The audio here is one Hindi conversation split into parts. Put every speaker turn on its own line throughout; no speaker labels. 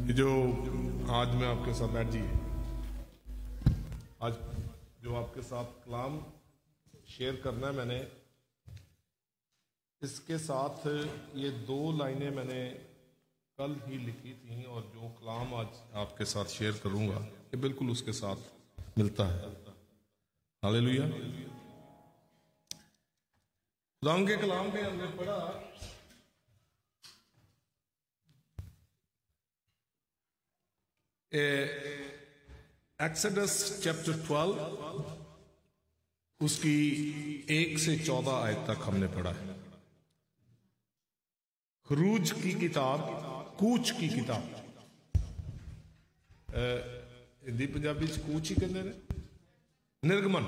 ये जो आज मैं आपके साथ बैठ जाइए, आज जो आपके साथ कलाम शेयर करना है मैंने, इसके साथ ये 2 लाइनें मैंने कल ही लिखी थी और जो कलाम आज आपके साथ शेयर करूंगा ये बिल्कुल उसके साथ मिलता है। हालेलुया। खुदा के कलाम में हमने पढ़ा एक्सोडस चैप्टर 12 उसकी 1 से 14 आयत तक हमने पढ़ा है। खरूज की किताब, कूच की किताब, हिंदी पंजाबी कूच ही कहते हैं, निर्गमन,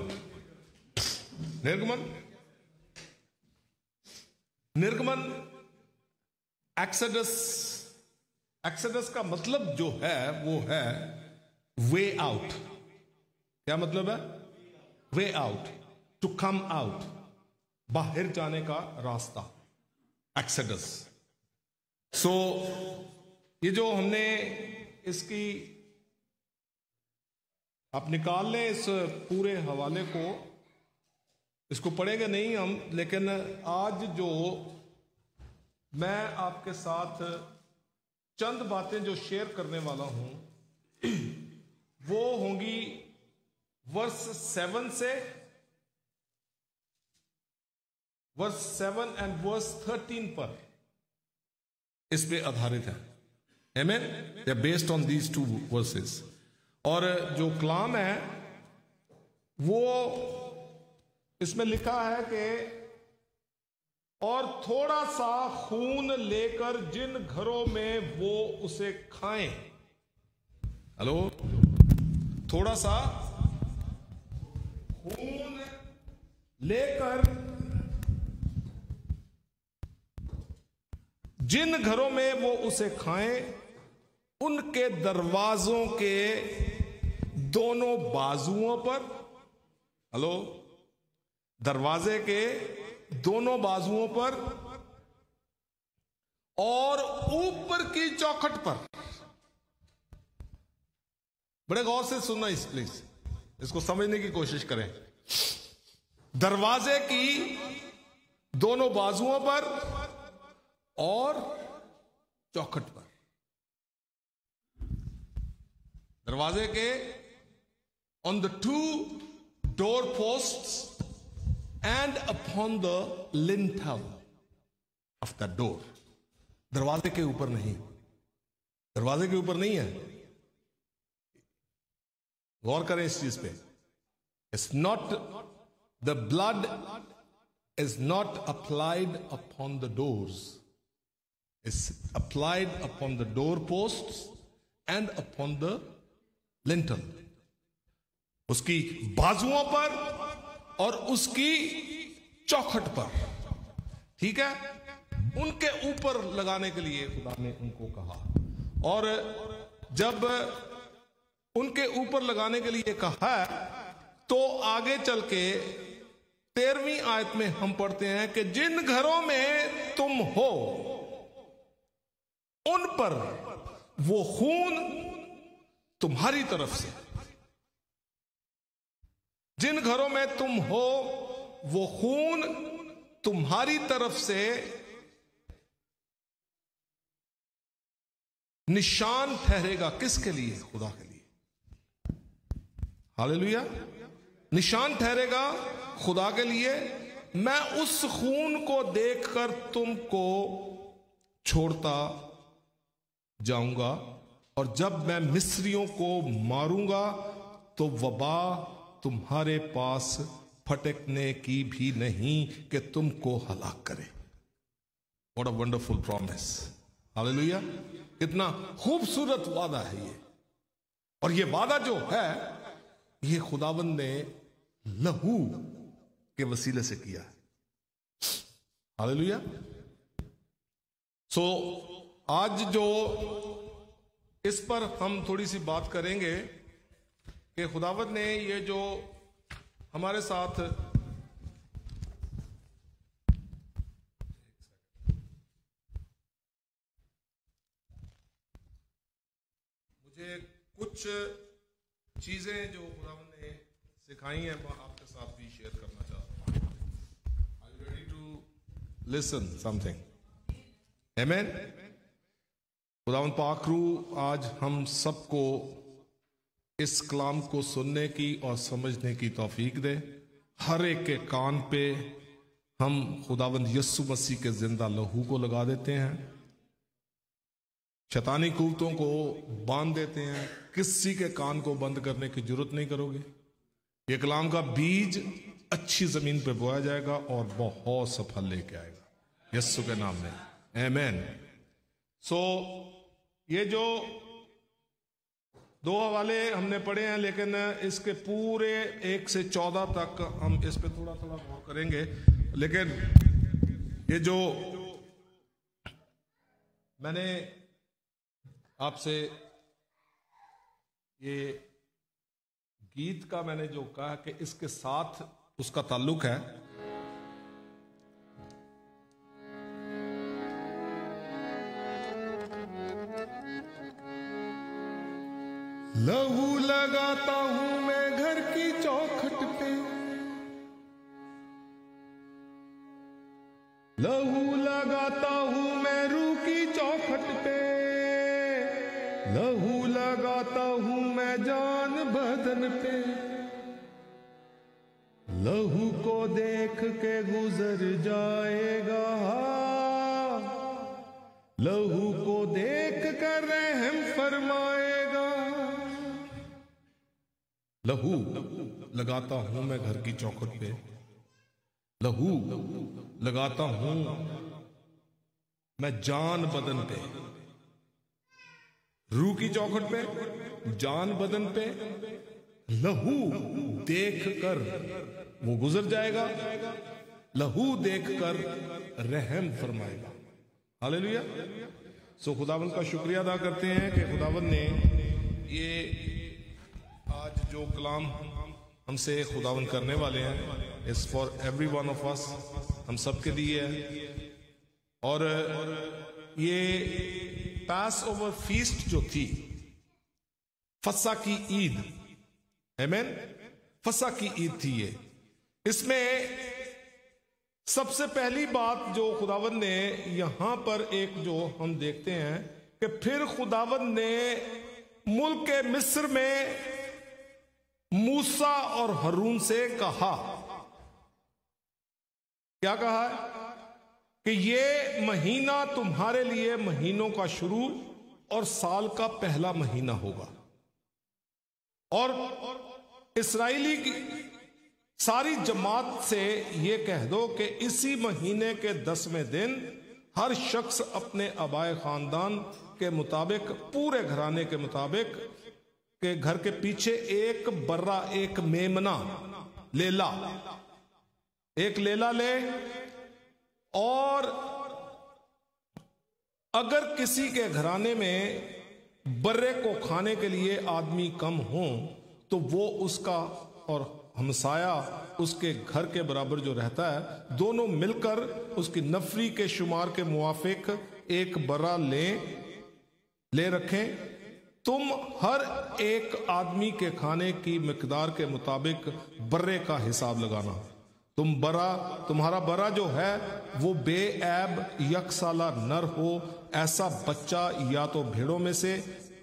निर्गमन, निर्गमन, एक्सोडस। एक्सोडस का मतलब जो है वो है वे आउट। क्या मतलब है? Way out, to come out, बाहर जाने का रास्ता, एक्सोडस। सो ये जो हमने इसकी आप निकाल लें इस पूरे हवाले को, इसको पढ़ेंगे नहीं हम, लेकिन आज जो मैं आपके साथ चंद बातें जो शेयर करने वाला हूं वो होंगी वर्स 7 से वर्स 7 एंड वर्स 13 पर इस पे आधारित है। आमीन। They are based on these 2 verses. और जो कलाम है वो इसमें लिखा है कि और थोड़ा सा खून लेकर जिन घरों में वो उसे खाएं। हेलो, थोड़ा सा खून लेकर जिन घरों में वो उसे खाएं, उनके दरवाजों के दोनों बाजुओं पर, हेलो, दरवाजे के दोनों बाजुओं पर और ऊपर की चौखट पर। बड़े गौर से सुनना इस प्लीज, इसको समझने की कोशिश करें। दरवाजे की दोनों बाजुओं पर और चौखट पर। दरवाजे के on the 2 door posts and upon the lintel of the door। दरवाजे के ऊपर नहीं, दरवाजे के ऊपर नहीं है। गौर करें इस चीज पे। It's not, the blood is not applied upon the doors, it's applied upon the door posts and upon the lintel. उसकी बाजुओं पर और उसकी चौखट पर, ठीक है, उनके ऊपर लगाने के लिए खुदा ने उनको कहा। और जब उनके ऊपर लगाने के लिए कहा तो आगे चल के 13वीं आयत में हम पढ़ते हैं कि जिन घरों में तुम हो उन पर वो खून तुम्हारी तरफ से, जिन घरों में तुम हो वो खून तुम्हारी तरफ से निशान ठहरेगा। किसके लिए? खुदा के लिए। हालेलुया। निशान ठहरेगा खुदा के लिए। मैं उस खून को देखकर तुमको छोड़ता जाऊंगा और जब मैं मिस्रियों को मारूंगा तो वबा तुम्हारे पास फटकने की भी नहीं कि तुमको हलाक करे। What a wonderful promise. Hallelujah. कितना खूबसूरत वादा है ये। और ये वादा जो है ये खुदावंद ने लहू के वसीले से किया है। हालेलुया। सो आज जो इस पर हम थोड़ी सी बात करेंगे कि खुदावंद ने ये जो हमारे साथ मुझे कुछ चीजें जो खुदावंद ने सिखाई हैं मैं आपके साथ भी शेयर करना चाहता हूँ। Are you ready to listen something? Amen? खुदावंद पाक रूह आज हम सबको इस कलाम को सुनने की और समझने की तौफीक दे। हर एक के कान पे हम खुदावंद यीशु मसीह के जिंदा लहू को लगा देते हैं, शैतानी कुव्वतों को बांध देते हैं। किसी के कान को बंद करने की जरूरत नहीं करोगे। ये कलाम का बीज अच्छी जमीन पे बोया जाएगा और बहुत सा फल लेके आएगा यीशु के नाम में। आमीन। सो ये जो दो हवाले हमने पढ़े हैं, लेकिन इसके पूरे 1 से 14 तक हम इस पे थोड़ा थोड़ा गौर करेंगे। लेकिन ये जो मैंने आपसे ये गीत का मैंने जो कहा कि इसके साथ उसका ताल्लुक है, लहू लगाता हूं मैं घर की चौखट पे, लहू लगाता हूं मैं रूह की चौखट पे, लहू लगाता हूं मैं जान बदन पे, लहू को देख के गुजर जाएगा, लहू को देख कर रहम फरमाएगा। लहू लगाता हूं मैं घर की चौखट पे, लहू लगाता हूं मैं जान बदन पे, रूह की चौखट पे, जान बदन पे, लहू देख कर वो गुजर जाएगा, लहू देख कर रहम फरमाएगा। हालेलुया। सो खुदावंद का शुक्रिया अदा करते हैं कि खुदावंद ने ये आज जो कलाम हमसे खुदावंद करने वाले हैं, is for every one of us, हम सबके लिए है। और ये पास ओवर फीस्ट जो थी, फसा की ईद, आमीन, फसा की ईद थी ये। इसमें सबसे पहली बात जो खुदावंद ने यहां पर एक जो हम देखते हैं कि फिर खुदावंद ने मुल्क मिस्र में मूसा और हारून से कहा, क्या कहा है कि ये महीना तुम्हारे लिए महीनों का शुरू और साल का पहला महीना होगा, और इस्राएली की सारी जमात से ये कह दो कि इसी महीने के 10वें दिन हर शख्स अपने आबाए खानदान के मुताबिक, पूरे घराने के मुताबिक, के घर के पीछे एक बर्रा, एक मेमना लेला, एक लेला ले, और अगर किसी के घराने में बर्रे को खाने के लिए आदमी कम हो तो वो उसका और हमसाया उसके घर के बराबर जो रहता है, दोनों मिलकर उसकी नफरी के शुमार के मुआफिक एक बर्रा ले रखें। तुम हर एक आदमी के खाने की मिकदार के मुताबिक बर्रे का हिसाब लगाना। तुम्हारा बर्रा जो है वो बेऐब यकसाला नर हो, ऐसा बच्चा या तो भेड़ों में से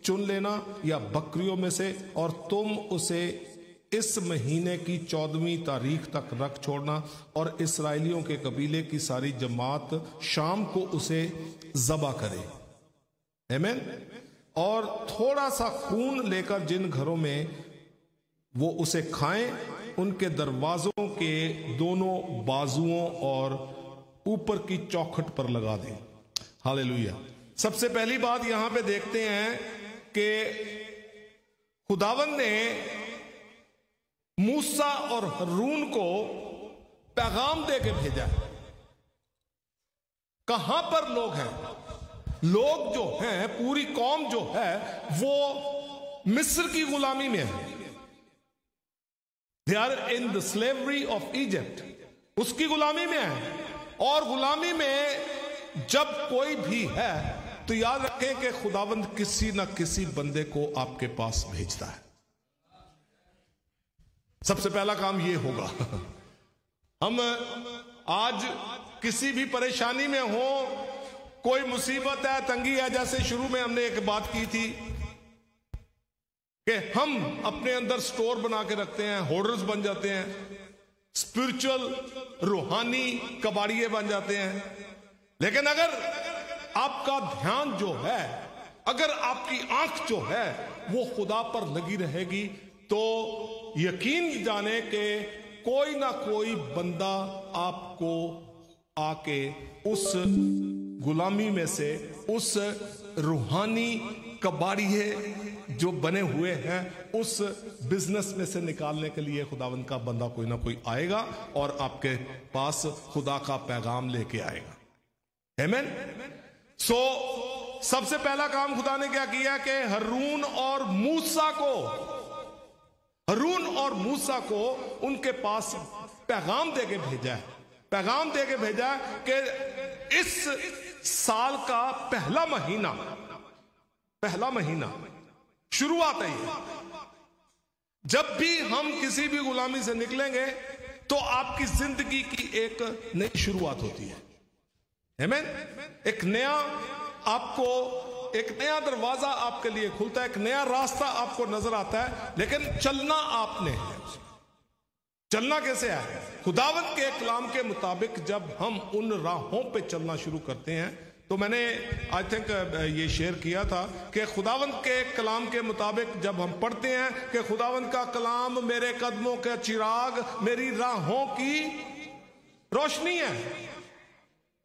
चुन लेना या बकरियों में से, और तुम उसे इस महीने की 14वीं तारीख तक रख छोड़ना, और इस्राएलियों के कबीले की सारी जमात शाम को उसे ज़बा करे। आमीन। और थोड़ा सा खून लेकर जिन घरों में वो उसे खाएं, उनके दरवाजों के दोनों बाजुओं और ऊपर की चौखट पर लगा दें। हालेलुया। सबसे पहली बात यहां पे देखते हैं कि खुदावंद ने मूसा और हारून को पैगाम दे के भेजा है। कहां पर लोग हैं? लोग जो हैं, पूरी कौम जो है, वो मिस्र की गुलामी में है। They are in the slavery of Egypt, उसकी गुलामी में है। और गुलामी में जब कोई भी है तो याद रखें कि खुदावंद किसी ना किसी बंदे को आपके पास भेजता है। सबसे पहला काम ये होगा, हम आज किसी भी परेशानी में हो, कोई मुसीबत है, तंगी है, जैसे शुरू में हमने एक बात की थी कि हम अपने अंदर स्टोर बना के रखते हैं, होर्डर्स बन जाते हैं, स्पिरिचुअल रूहानी कबाड़िए बन जाते हैं। लेकिन अगर आपका ध्यान जो है, अगर आपकी आंख जो है वो खुदा पर लगी रहेगी, तो यकीन जाने कि कोई ना कोई बंदा आपको आके उस गुलामी में से, उस रूहानी कबाड़िए जो बने हुए हैं, उस बिजनेस में से निकालने के लिए खुदावंद का बंदा कोई ना कोई आएगा और आपके पास खुदा का पैगाम लेके आएगा। आमीन। सो सबसे पहला काम खुदा ने क्या किया कि हारून और मूसा को उनके पास पैगाम देके भेजा है। पैगाम देके भेजा है कि इस साल का पहला महीना शुरुआत है ये। जब भी हम किसी भी गुलामी से निकलेंगे तो आपकी जिंदगी की एक नई शुरुआत होती है। आमीन। एक नया दरवाजा आपके लिए खुलता है, एक नया रास्ता आपको नजर आता है, लेकिन चलना आपने है। चलना कैसे है? खुदावंद के कलाम के मुताबिक जब हम उन राहों पे चलना शुरू करते हैं, तो मैंने आई थिंक ये शेयर किया था कि खुदावंद के कलाम के मुताबिक जब हम पढ़ते हैं कि खुदावंद का कलाम मेरे कदमों के चिराग, मेरी राहों की रोशनी है।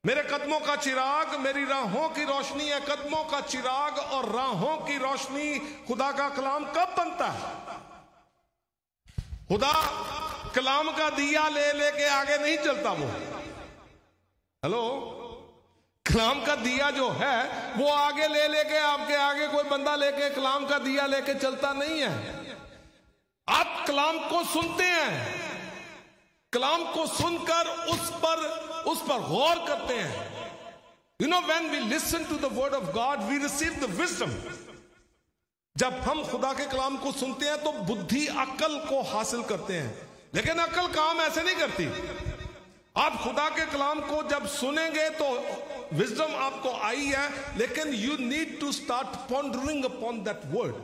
मेरे कदमों का चिराग मेरी राहों की रोशनी है। कदमों का चिराग और राहों की रोशनी खुदा का कलाम कब बनता है? खुदा कलाम का दिया ले लेके आगे नहीं चलता। वो हेलो, कलाम का दिया जो है वो आगे ले लेके, आपके आगे कोई बंदा लेके कलाम का दिया लेके चलता नहीं है। आप कलाम को सुनते हैं, कलाम को सुनकर उस पर गौर करते हैं। You know, when we listen to the word of God we receive the wisdom. जब हम खुदा के कलाम को सुनते हैं तो बुद्धि, अक्ल को हासिल करते हैं। लेकिन अक्ल काम ऐसे नहीं करती। आप खुदा के कलाम को जब सुनेंगे तो विजडम आपको आई है, लेकिन you need to start pondering upon that word.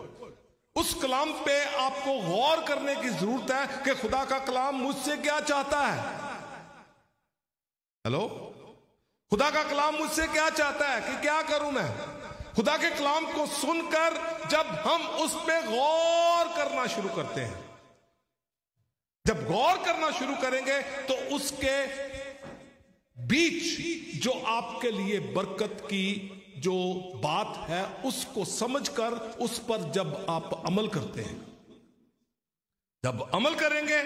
उस कलाम पे आपको गौर करने की जरूरत है कि खुदा का कलाम मुझसे क्या चाहता है। हेलो, खुदा का कलाम मुझसे क्या चाहता है कि क्या करूं मैं। खुदा के कलाम को सुनकर जब हम उस पे गौर करना शुरू करते हैं, जब गौर करना शुरू करेंगे तो उसके बीच जो आपके लिए बरकत की जो बात है उसको समझकर उस पर जब आप अमल करते हैं, जब अमल करेंगे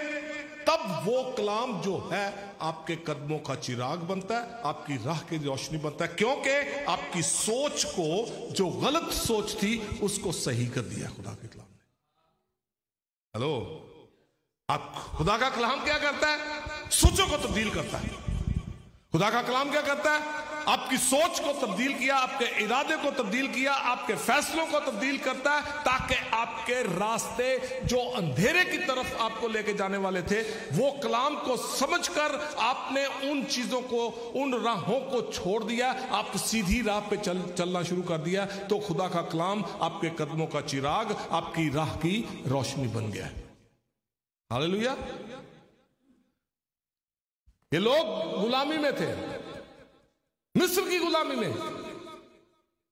तब वो कलाम जो है आपके कदमों का चिराग बनता है, आपकी राह की रोशनी बनता है। क्योंकि आपकी सोच को, जो गलत सोच थी, उसको सही कर दिया खुदा के कलाम ने। हेलो, आप खुदा का कलाम क्या करता है? सोचों को तब्दील करता है। खुदा का कलाम क्या करता है? आपकी सोच को तब्दील किया, आपके इरादे को तब्दील किया, आपके फैसलों को तब्दील करता है, ताकि आपके रास्ते जो अंधेरे की तरफ आपको लेके जाने वाले थे, वो कलाम को समझकर आपने उन चीजों को, उन राहों को छोड़ दिया, आप सीधी राह पे चलना शुरू कर दिया। तो खुदा का कलाम आपके कदमों का चिराग, आपकी राह की रोशनी बन गया। हालेलुया। ये लोग गुलामी में थे, मिस्र की गुलामी में,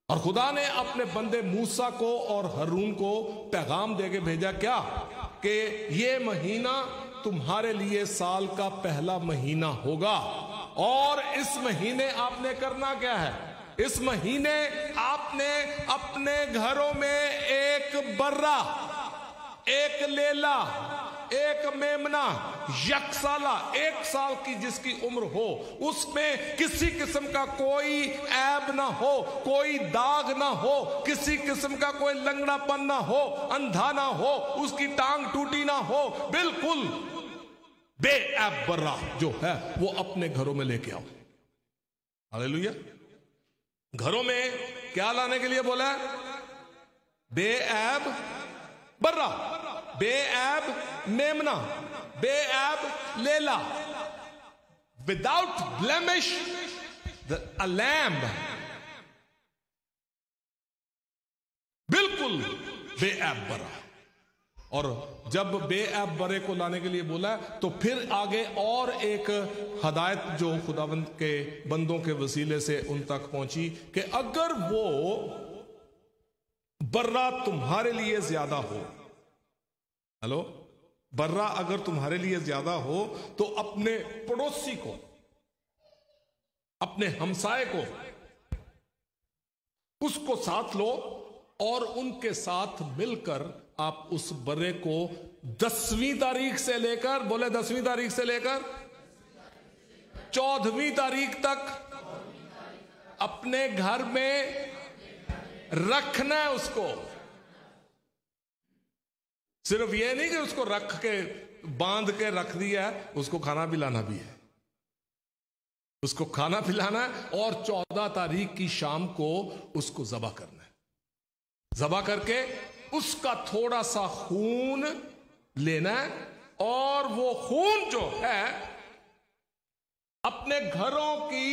और खुदा ने अपने बंदे मूसा को और हारून को पैगाम देके भेजा क्या कि ये महीना तुम्हारे लिए साल का पहला महीना होगा। और इस महीने आपने करना क्या है? इस महीने आपने अपने घरों में एक बर्रा, एक लेला, एक मेमना, यकसाला, 1 साल की जिसकी उम्र हो, उसमें किसी किस्म का कोई ऐब ना हो, कोई दाग ना हो, किसी किस्म का कोई लंगड़ापन ना हो, अंधा ना हो, उसकी टांग टूटी ना हो, बिल्कुल बेऐब बर्रा जो है वो अपने घरों में लेके आओ। हालेलुया। घरों में क्या लाने के लिए बोला है? बेऐब बर्रा, बेऐब मेमना, बेऐब लेला, विदाउट ब्लेमिश अ लैम्ब, बिल्कुल बेऐब बर्रा। और जब बेऐब बरे को लाने के लिए बोला तो फिर आगे और एक हदायत जो खुदावंद के बंदों के वसीले से उन तक पहुंची कि अगर वो बर्रा तुम्हारे लिए ज्यादा हो, हेलो, बर्रा अगर तुम्हारे लिए ज्यादा हो तो अपने पड़ोसी को, अपने हमसाए को, उसको साथ लो और उनके साथ मिलकर आप उस बर्रे को 10वीं तारीख से लेकर, बोले 10वीं तारीख से लेकर 14वीं तारीख तक अपने घर में रखना है। उसको सिर्फ ये नहीं कि उसको रख के बांध के रख दिया है, उसको खाना पिलाना भी है, उसको खाना पिलाना है और 14 तारीख की शाम को उसको ज़बह करना है। ज़बह करके उसका थोड़ा सा खून लेना है और वो खून जो है अपने घरों की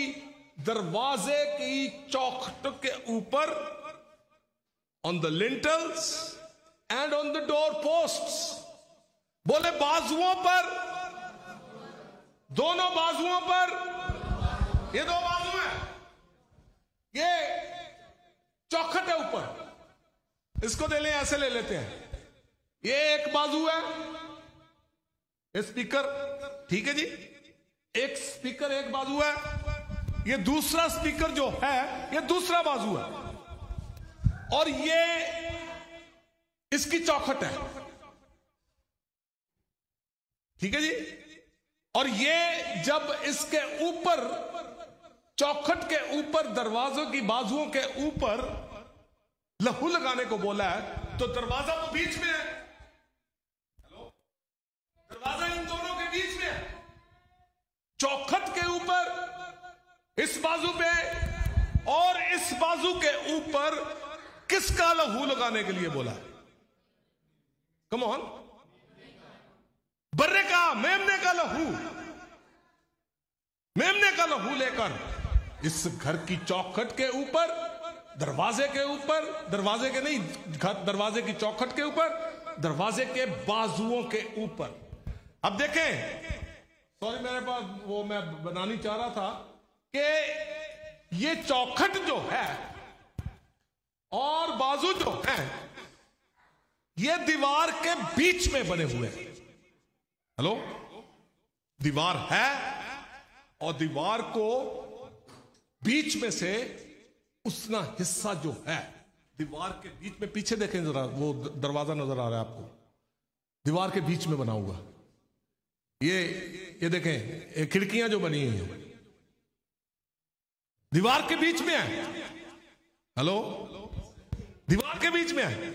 दरवाजे की चौखट के ऊपर, on the lintels and on the door posts, बोले बाजुओं पर, दोनों बाजुओं पर, ये दो बाजू हैं, ये चौखट है ऊपर, इसको दे लें, ऐसे ले लेते हैं, ये एक बाजू है, ये स्पीकर, ठीक है जी, एक स्पीकर एक बाजू है, ये दूसरा स्पीकर जो है ये दूसरा बाजू है, और ये इसकी चौखट है, ठीक है जी। और ये जब इसके ऊपर, चौखट के ऊपर, दरवाजों की बाजुओं के ऊपर लहू लगाने को बोला है, तो दरवाजा तो बीच में है, हेलो, दरवाजा इन दोनों के बीच में है, चौखट के ऊपर इस बाजू पे और इस बाजू के ऊपर किसका लहू लगाने के लिए बोला है? कम ऑन, बर्रे का, मेमने का लहू, मेमने का लहू लेकर इस घर की चौखट के ऊपर, दरवाजे के ऊपर, दरवाजे के नहीं, दरवाजे की चौखट के ऊपर, दरवाजे के बाजुओं के ऊपर। अब देखें, सॉरी मेरे पास वो मैं बनानी चाह रहा था कि ये चौखट जो है और बाजू जो है ये दीवार के बीच में बने हुए हैं। हेलो, दीवार है और दीवार को बीच में से उसना हिस्सा जो है दीवार के बीच में, पीछे देखें जरा, वो दरवाजा नजर आ रहा है आपको, दीवार के बीच में बना हुआ, ये देखें, खिड़कियां जो बनी हुई हैं दीवार के बीच में है, हेलो, दीवार के बीच में है,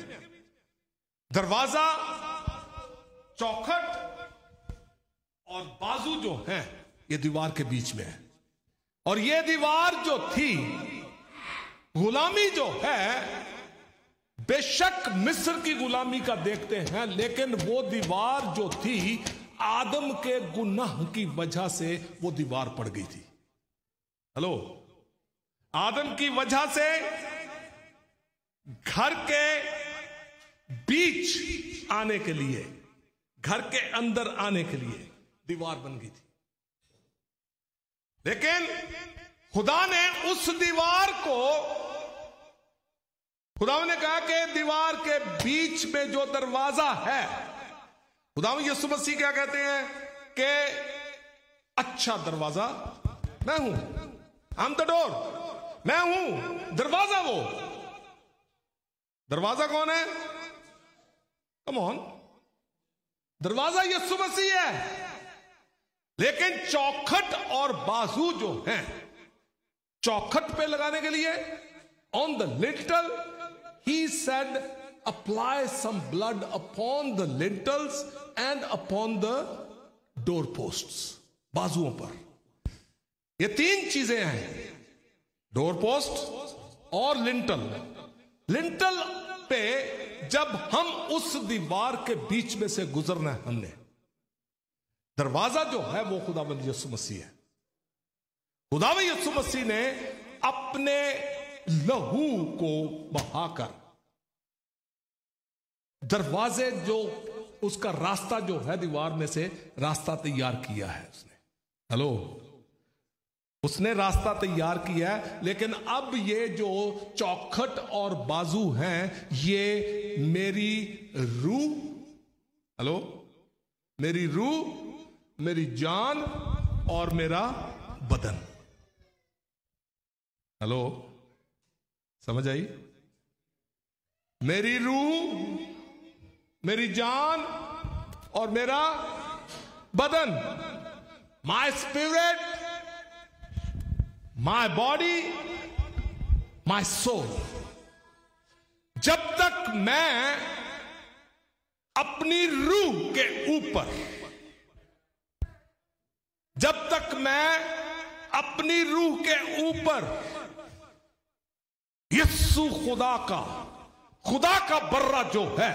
दरवाजा, चौखट और बाजू जो है ये दीवार के बीच में है। और ये दीवार जो थी, गुलामी जो है, बेशक मिस्र की गुलामी का देखते हैं, लेकिन वो दीवार जो थी आदम के गुनाह की वजह से वो दीवार पड़ गई थी। हेलो, आदम की वजह से घर के बीच आने के लिए, घर के अंदर आने के लिए दीवार बन गई थी। लेकिन खुदा ने उस दीवार को, खुदा ने कहा कि दीवार के बीच में जो दरवाजा है, खुदा यीशु मसीह क्या कहते हैं कि अच्छा दरवाजा मैं हूं, आई एम द डोर, मैं हूं दरवाजा। वो दरवाजा कौन है? कम ऑन, दरवाजा यीशु मसीह है। लेकिन चौखट और बाजू जो हैं, चौखट पे लगाने के लिए, on the lintel he said apply some blood upon the lintels and upon the door posts, बाजुओं पर। ये तीन चीजें हैं, डोर पोस्ट और लिंटल। लिंटल पे जब हम उस दीवार के बीच में से गुजरना है, हमने दरवाजा जो है वो खुदावंद यीशु मसीह है। खुदावंद यीशु मसीह ने अपने लहू को बहाकर दरवाजे जो उसका रास्ता जो है दीवार में से रास्ता तैयार किया है उसने। हेलो, उसने रास्ता तैयार किया है। लेकिन अब ये जो चौखट और बाजू हैं, ये मेरी रूह, हेलो, मेरी रूह, मेरी जान और मेरा बदन। हेलो, समझ आई? मेरी रूह, मेरी जान और मेरा बदन, my spirit, my body, my soul. जब तक मैं अपनी रूह के ऊपर, जब तक मैं अपनी रूह के ऊपर यीशु खुदा का बर्रा जो है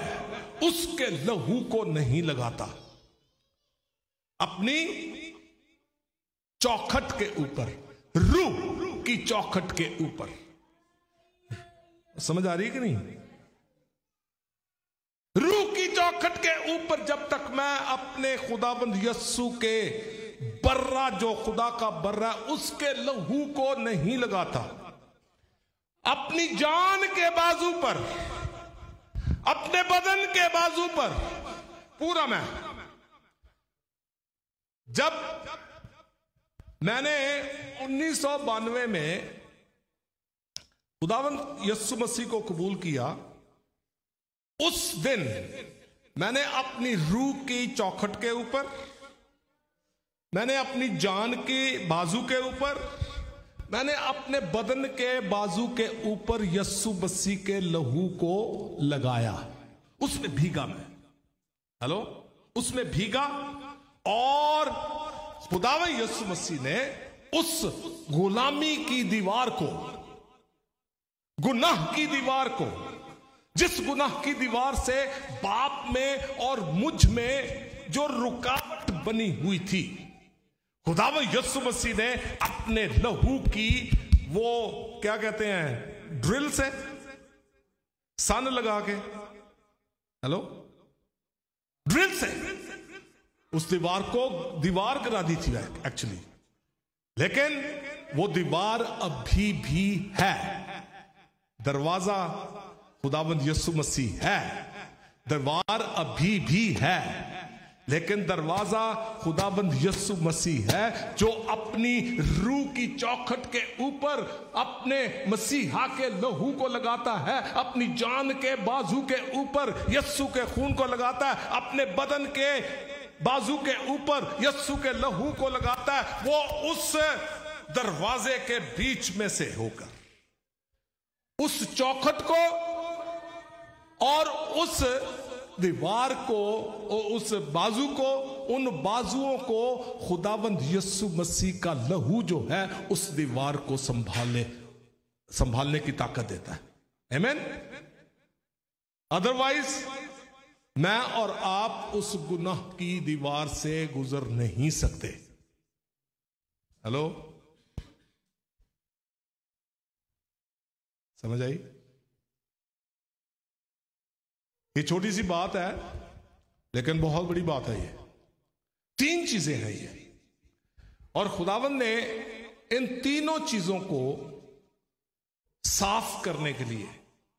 उसके लहू को नहीं लगाता, अपनी चौखट के ऊपर, रूह की चौखट के ऊपर। समझ आ रही है कि नहीं? रूह की चौखट के ऊपर जब तक मैं अपने खुदाबंद यीशु के बर्रा, जो खुदा का बर्रा, उसके लहू को नहीं लगाता, अपनी जान के बाजू पर, अपने बदन के बाजू पर पूरा मैं, जब मैंने 1992 में खुदावंद यीशु मसीह को कबूल किया, उस दिन मैंने अपनी रूह की चौखट के ऊपर, मैंने अपनी जान की बाजू के ऊपर, मैंने अपने बदन के बाजू के ऊपर यीशु मसीह के लहू को लगाया। उसमें भीगा मैं। हेलो, उसमें भीगा। और खुदावंद यीशु मसीह ने उस गुलामी की दीवार को, गुनाह की दीवार को, जिस गुनाह की दीवार से बाप में और मुझ में जो रुकावट बनी हुई थी, खुदावंद यीशु मसीह ने अपने लहू की, वो क्या कहते हैं, ड्रिल से सन लगा के, हेलो, ड्रिल से उस दीवार को दीवार करा दी थी एक्चुअली। लेकिन वो दीवार अभी भी है। दरवाजा खुदावंद यीशु मसीह है, दरबार अभी भी है, लेकिन दरवाजा खुदाबंद यीशु मसीह है, जो अपनी रूह की चौखट के ऊपर अपने मसीहा के लहू को लगाता है, अपनी जान के बाजू के ऊपर यीशु के खून को लगाता है, अपने बदन के बाजू के ऊपर यीशु के लहू को लगाता है। वो उस दरवाजे के बीच में से होकर उस चौखट को और उस दीवार को, उस बाजू को, उन बाजुओं को खुदाबंद यीशु मसीह का लहू जो है उस दीवार को संभालने की ताकत देता है। आमीन। अदरवाइज मैं और आप उस गुनाह की दीवार से गुजर नहीं सकते। हेलो, समझ आई? ये छोटी सी बात है लेकिन बहुत बड़ी बात है। ये तीन चीजें हैं ये, और खुदावंद ने इन तीनों चीजों को साफ करने के लिए,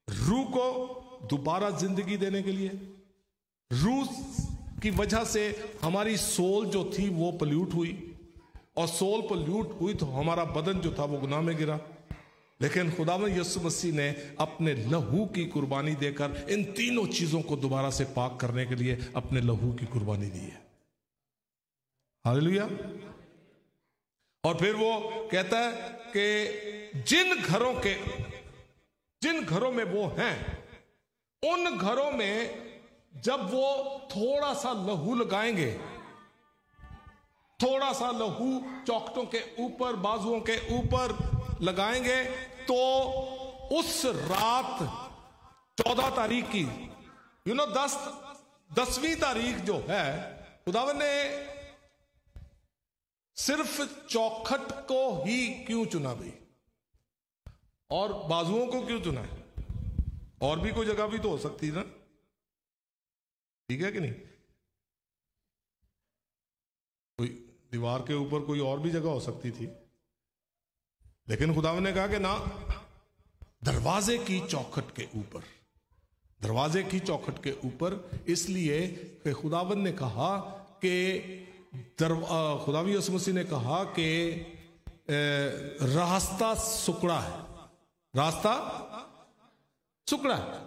रूह को दोबारा जिंदगी देने के लिए, रूह की वजह से हमारी सोल जो थी वो पल्यूट हुई, और सोल पल्यूट हुई तो हमारा बदन जो था वो गुनाह में गिरा, लेकिन खुदावंद यीशु मसीह ने अपने लहू की कुर्बानी देकर इन तीनों चीजों को दोबारा से पाक करने के लिए अपने लहू की कुर्बानी दी है। हालेलुया। और फिर वो कहता है कि जिन घरों में वो हैं, उन घरों में जब वो थोड़ा सा लहू लगाएंगे, थोड़ा सा लहू चौखटों के ऊपर, बाजुओं के ऊपर, लगाएंगे तो उस रात 14 तारीख की 10वीं तारीख जो है, खुदावन ने सिर्फ चौखट को ही क्यों चुना भाई, और बाजुओं को क्यों चुना है? और भी कोई जगह भी तो हो सकती ना, ठीक है कि नहीं? कोई दीवार के ऊपर कोई और भी जगह हो सकती थी, लेकिन खुदावन ने कहा कि ना, दरवाजे की चौखट के ऊपर, दरवाजे की चौखट के ऊपर, इसलिए कि खुदावन ने कहा कि खुदावी यीशु मसीह ने कहा कि रास्ता सुकड़ा है, रास्ता सुकड़ा है,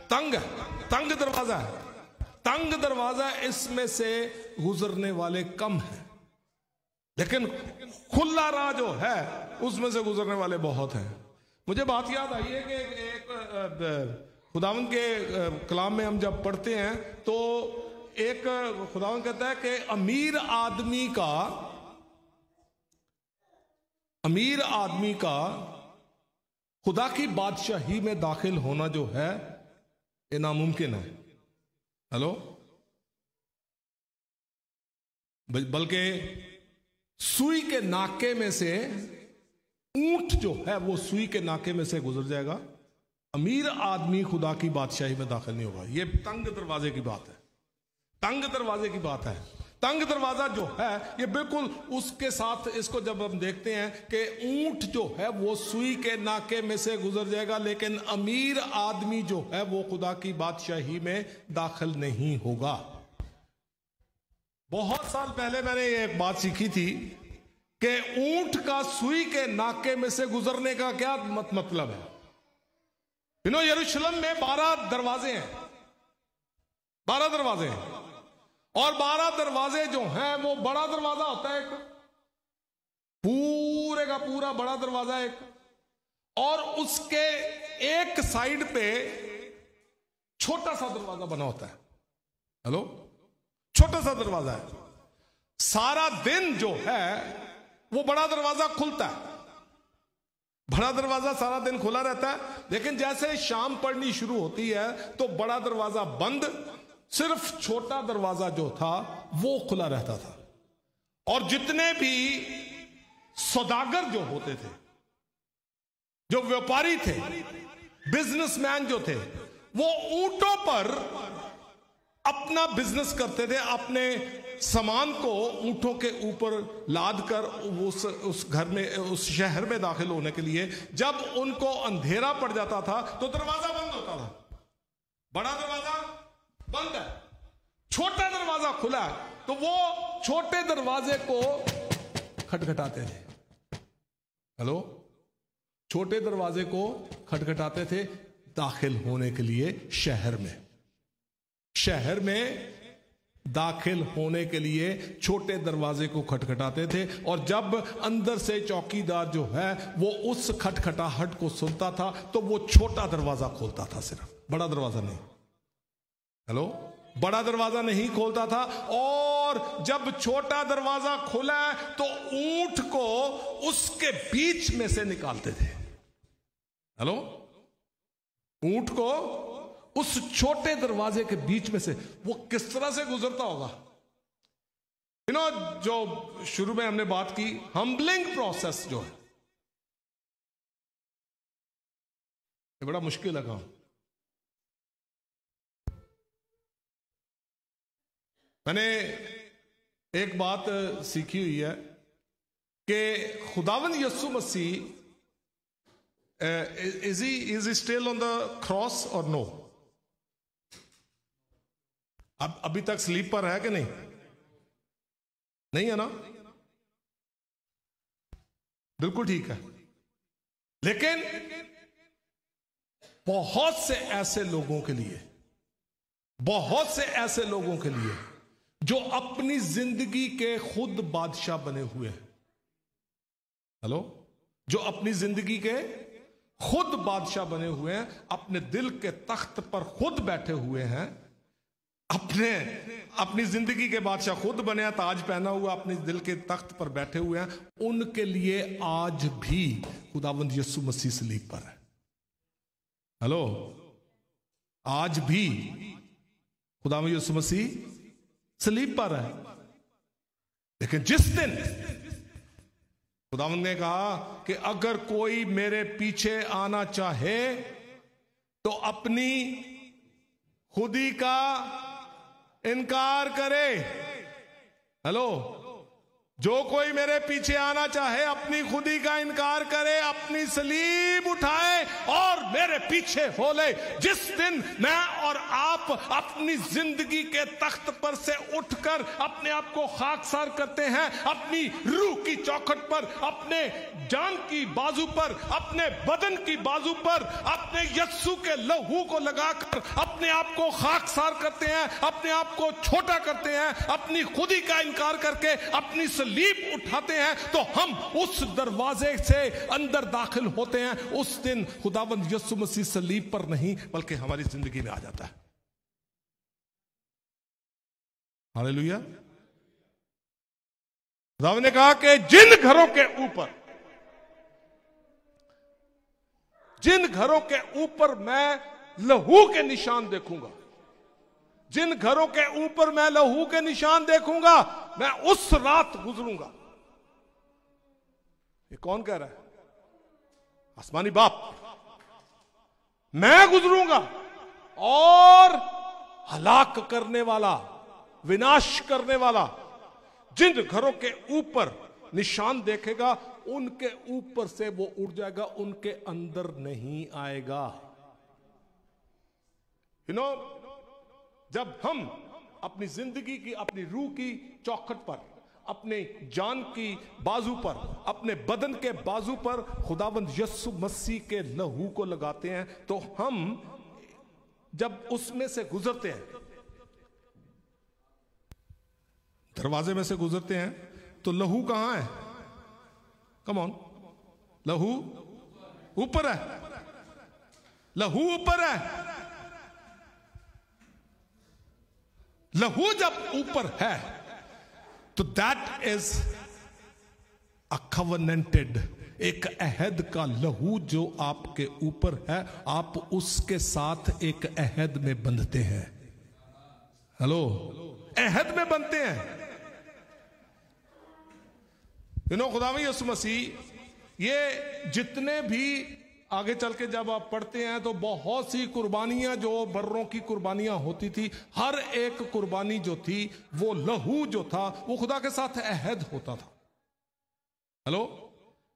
तंग दरवाजा है, तंग दरवाजा, इसमें से गुजरने वाले कम है, लेकिन खुला राह जो है उसमें से गुजरने वाले बहुत हैं। मुझे बात याद आई है कि एक खुदावन के कलाम में हम जब पढ़ते हैं तो एक खुदावन कहता है कि अमीर आदमी का खुदा की बादशाही में दाखिल होना जो है ये नामुमकिन है। हेलो, बल्कि सुई के नाके में से, ऊंट जो है वो सुई के नाके में से गुजर जाएगा, अमीर आदमी खुदा की बादशाही में दाखिल नहीं होगा। ये तंग दरवाजे की बात है, तंग दरवाजे की बात है। तंग दरवाजा जो है ये बिल्कुल उसके साथ, इसको जब हम देखते हैं कि ऊंट जो है वो सुई के नाके में से गुजर जाएगा, लेकिन अमीर आदमी जो है वो खुदा की बादशाही में दाखिल नहीं होगा। बहुत साल पहले मैंने ये एक बात सीखी थी कि ऊंट का सुई के नाके में से गुजरने का क्या मतलब है। यरूशलेम में 12 दरवाजे हैं, 12 दरवाजे हैं, और 12 दरवाजे जो हैं वो बड़ा दरवाजा होता है एक, पूरे का पूरा बड़ा दरवाजा एक, और उसके एक साइड पे छोटा सा दरवाजा बना होता है। हेलो, छोटा सा दरवाजा है। सारा दिन जो है वो बड़ा दरवाजा खुलता है, बड़ा दरवाजा सारा दिन खुला रहता है, लेकिन जैसे शाम पड़नी शुरू होती है तो बड़ा दरवाजा बंद, सिर्फ छोटा दरवाजा जो था वो खुला रहता था। और जितने भी सौदागर जो होते थे, जो व्यापारी थे, बिजनेसमैन जो थे, वो ऊंटों पर अपना बिजनेस करते थे, अपने सामान को ऊंटों के ऊपर लाद कर उस घर में, उस शहर में दाखिल होने के लिए। जब उनको अंधेरा पड़ जाता था तो दरवाजा बंद होता था, बड़ा दरवाजा बंद है, छोटा दरवाजा खुला है, तो वो छोटे दरवाजे को खटखटाते थे। हेलो, छोटे दरवाजे को खटखटाते थे दाखिल होने के लिए शहर में। शहर में दाखिल होने के लिए छोटे दरवाजे को खटखटाते थे, और जब अंदर से चौकीदार जो है वो उस खटखटाहट को सुनता था तो वो छोटा दरवाजा खोलता था, सिर्फ बड़ा दरवाजा नहीं। हेलो, बड़ा दरवाजा नहीं खोलता था। और जब छोटा दरवाजा खुला तो ऊंट को उसके बीच में से निकालते थे। हेलो, ऊंट को उस छोटे दरवाजे के बीच में से वो किस तरह से गुजरता होगा। जो शुरू में हमने बात की, हम्बलिंग प्रोसेस जो है ये बड़ा मुश्किल है काम। मैंने एक बात सीखी हुई है कि खुदावंद यीशु मसीह is he still on the cross or no? अब अभी तक स्लीप पर है कि नहीं? नहीं है ना? बिल्कुल ठीक है। लेकिन बहुत से ऐसे लोगों के लिए, बहुत से ऐसे लोगों के लिए जो अपनी जिंदगी के खुद बादशाह बने हुए हैं। हेलो, जो अपनी जिंदगी के खुद बादशाह बने हुए हैं, अपने दिल के तख्त पर खुद बैठे हुए हैं, अपनी जिंदगी के बादशाह खुद बने हैं, ताज पहना हुआ अपने दिल के तख्त पर बैठे हुए हैं, उनके लिए आज भी खुदावंद यीशु मसीह सलीब पर है। हेलो, आज भी खुदावंद यीशु मसीह सलीब पर है। लेकिन जिस दिन खुदावंद ने कहा कि अगर कोई मेरे पीछे आना चाहे तो अपनी खुदी का इनकार करे। हेलो, जो कोई मेरे पीछे आना चाहे अपनी खुदी का इनकार करे, अपनी सलीब उठाए और मेरे पीछे हो ले। जिस दिन मैं और आप अपनी जिंदगी के तख्त पर से उठकर अपने आप को खाकसार करते हैं, अपनी रूह की चौखट पर, अपने जान की बाजू पर, अपने बदन की बाजू पर अपने यस्सु के लहू को लगाकर अपने आप को खाकसार करते हैं, अपने आप को छोटा करते हैं, अपनी खुदी का इनकार करके अपनी सलीब उठाते हैं, तो हम उस दरवाजे से अंदर दाखिल होते हैं। उस दिन खुदावंद यीशु मसीह सलीब पर नहीं बल्कि हमारी जिंदगी में आ जाता है। हालेलुया। खुदावंद ने कहा कि जिन घरों के ऊपर मैं लहू के निशान देखूंगा, जिन घरों के ऊपर मैं लहू के निशान देखूंगा, मैं उस रात गुजरूंगा। ये कौन कह रहा है? आसमानी बाप। मैं गुजरूंगा और हलाक करने वाला, विनाश करने वाला जिन घरों के ऊपर निशान देखेगा, उनके ऊपर से वो उड़ जाएगा, उनके अंदर नहीं आएगा। जब हम अपनी जिंदगी की, अपनी रूह की चौखट पर, अपने जान की बाजू पर, अपने बदन के बाजू पर खुदावंद यीशु मसीह के लहू को लगाते हैं, तो हम जब उसमें से गुजरते हैं, दरवाजे में से गुजरते हैं, तो लहू कहां है? कम ऑन, लहू ऊपर है, लहू ऊपर है। लहू जब ऊपर है तो दैट इज अ कवनेंटेड, एक अहद का लहू जो आपके ऊपर है, आप उसके साथ एक अहद में बंधते हैं। हेलो, अहद में बंधते हैं। खुदावंद यीशु मसीह, ये जितने भी आगे चल के जब आप पढ़ते हैं तो बहुत सी कुर्बानियां, जो बर्रों की कुर्बानियां होती थी, हर एक कुर्बानी जो थी, वो लहू जो था, वो खुदा के साथ अहद होता था। हेलो,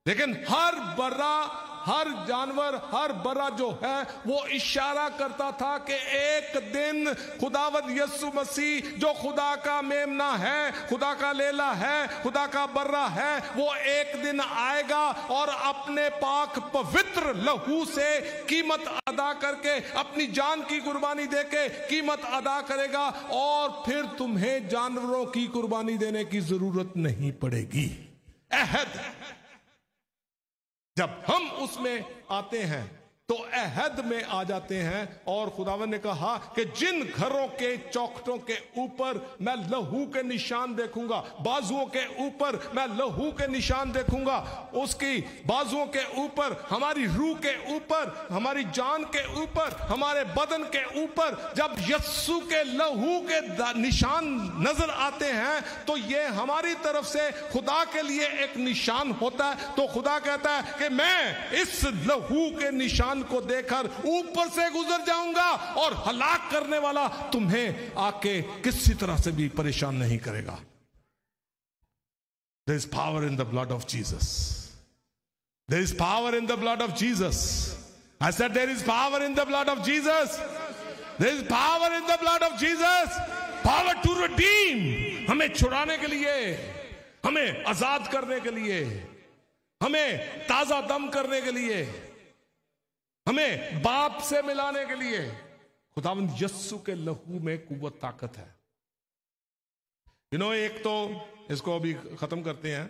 लेकिन हर बर्रा, हर जानवर, हर बर्रा जो है, वो इशारा करता था कि एक दिन खुदावंद यीशु मसीह, जो खुदा का मेमना है, खुदा का लेला है, खुदा का बर्रा है, वो एक दिन आएगा और अपने पाक पवित्र लहू से कीमत अदा करके, अपनी जान की कुर्बानी देके कीमत अदा करेगा, और फिर तुम्हें जानवरों की कुर्बानी देने की जरूरत नहीं पड़ेगी। अहद, जब हम उसमें आते हैं तो अहद में आ जाते हैं। और खुदावंद ने कहा कि जिन घरों के चौखटों के ऊपर मैं लहू के निशान देखूंगा, बाजुओं के ऊपर मैं लहू के निशान देखूंगा, उसकी बाजुओं के ऊपर, हमारी रूह के ऊपर, हमारी जान के ऊपर, हमारे बदन के ऊपर जब यस्सु के लहू के निशान नजर आते हैं, तो ये हमारी तरफ से खुदा के लिए एक निशान होता है। तो खुदा कहता है कि मैं इस लहू के निशान को देखकर ऊपर से गुजर जाऊंगा और हलाक करने वाला तुम्हें आके किसी तरह से भी परेशान नहीं करेगा। There is power in the blood of Jesus. There is power in the blood of Jesus. I said there is power in the blood of Jesus. There is power in the blood of Jesus. Power to redeem. हमें छुड़ाने के लिए, हमें आजाद करने के लिए, हमें ताजा दम करने के लिए, हमें बाप से मिलाने के लिए खुदावंद यस्सु के लहू में कुव्वत, ताकत है। एक तो इसको अभी खत्म करते हैं।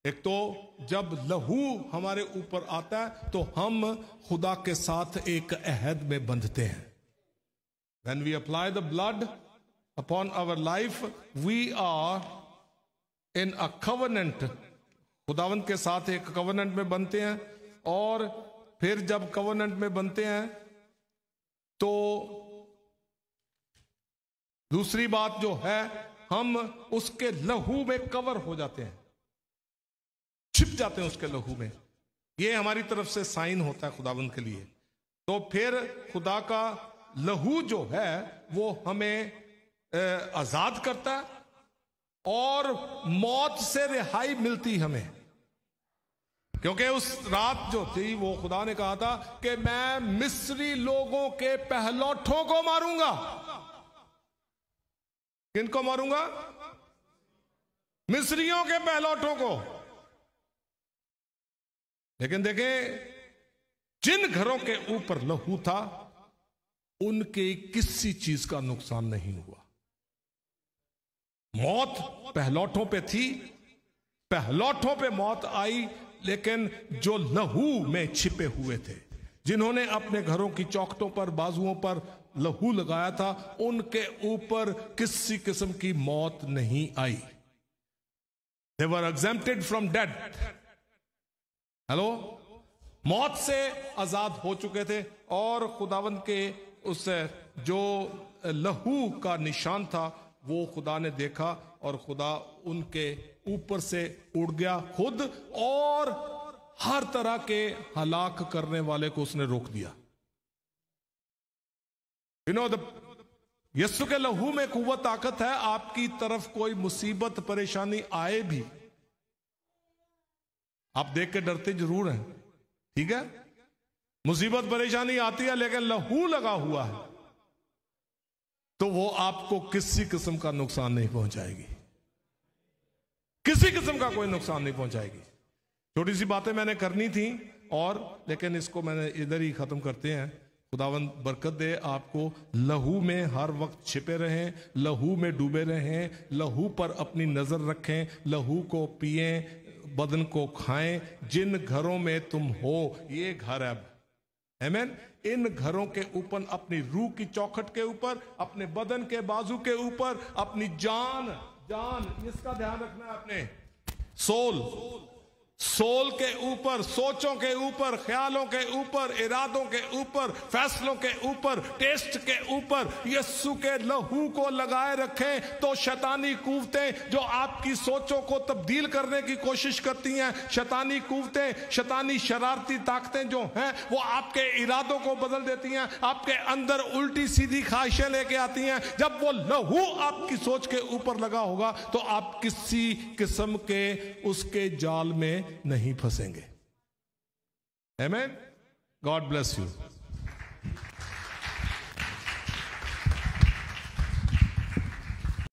एक तो जब लहू हमारे ऊपर आता है तो हम खुदा के साथ एक अहद में बंधते हैं। When we apply the blood, upon our life, we are in a covenant. खुदावंत के साथ एक कवनेंट में बनते हैं, और फिर जब कवनेंट में बनते हैं तो दूसरी बात जो है, हम उसके लहू में कवर हो जाते हैं, छिप जाते हैं उसके लहू में। ये हमारी तरफ से साइन होता है खुदावंत के लिए। तो फिर खुदा का लहू जो है वो हमें आजाद करता है, और मौत से रिहाई मिलती हमें। क्योंकि उस रात जो थी वो खुदा ने कहा था कि मैं मिस्री लोगों के पहलौठों को मारूंगा। किनको मारूंगा? मिस्रियों के पहलौठों को। लेकिन देखें, जिन घरों के ऊपर लहू था उनके किसी चीज का नुकसान नहीं हुआ। मौत पहलौठों पे थी, पहलौठों पे मौत आई, लेकिन जो लहू में छिपे हुए थे, जिन्होंने अपने घरों की चौखटों पर, बाजुओं पर लहू लगाया था, उनके ऊपर किसी किस्म की मौत नहीं आई। They were exempted from death. Hello, मौत से आजाद हो चुके थे। और खुदावंत के उस जो लहू का निशान था वो खुदा ने देखा, और खुदा उनके ऊपर से उड़ गया खुद, और हर तरह के हलाक करने वाले को उसने रोक दिया। यीशु के लहू में कुव्वत ताकत है। आपकी तरफ कोई मुसीबत परेशानी आए भी, आप देख के डरते जरूर हैं, ठीक है? मुसीबत परेशानी आती है, लेकिन लहू लगा हुआ है तो वो आपको किसी किस्म का नुकसान नहीं पहुंचाएगी, किसी किस्म का कोई नुकसान नहीं पहुंचाएगी। छोटी सी बातें मैंने करनी थी, और लेकिन इसको मैंने इधर ही खत्म करते हैं। खुदावंद बरकत दे आपको। लहू में हर वक्त छिपे रहें, लहू में डूबे रहें, लहू पर अपनी नजर रखें, लहू को पिएं, बदन को खाएं। जिन घरों में तुम हो, ये घर है, आमीन। इन घरों के ऊपर, अपनी रूह की चौखट के ऊपर, अपने बदन के बाजू के ऊपर, अपनी जान इसका ध्यान रखना है। अपने सोल के ऊपर, सोचों के ऊपर, ख्यालों के ऊपर, इरादों के ऊपर, फैसलों के ऊपर, टेस्ट के ऊपर यीशु के लहू को लगाए रखें, तो शैतानी कुव्वतें जो आपकी सोचों को तब्दील करने की कोशिश करती हैं, शैतानी कुव्वतें, शैतानी शरारती ताकतें जो हैं, वो आपके इरादों को बदल देती हैं, आपके अंदर उल्टी सीधी ख्वाहिशें लेके आती हैं। जब वो लहू आपकी सोच के ऊपर लगा होगा तो आप किसी किस्म के उसके जाल में नहीं फंसेंगे। आमीन। God bless you.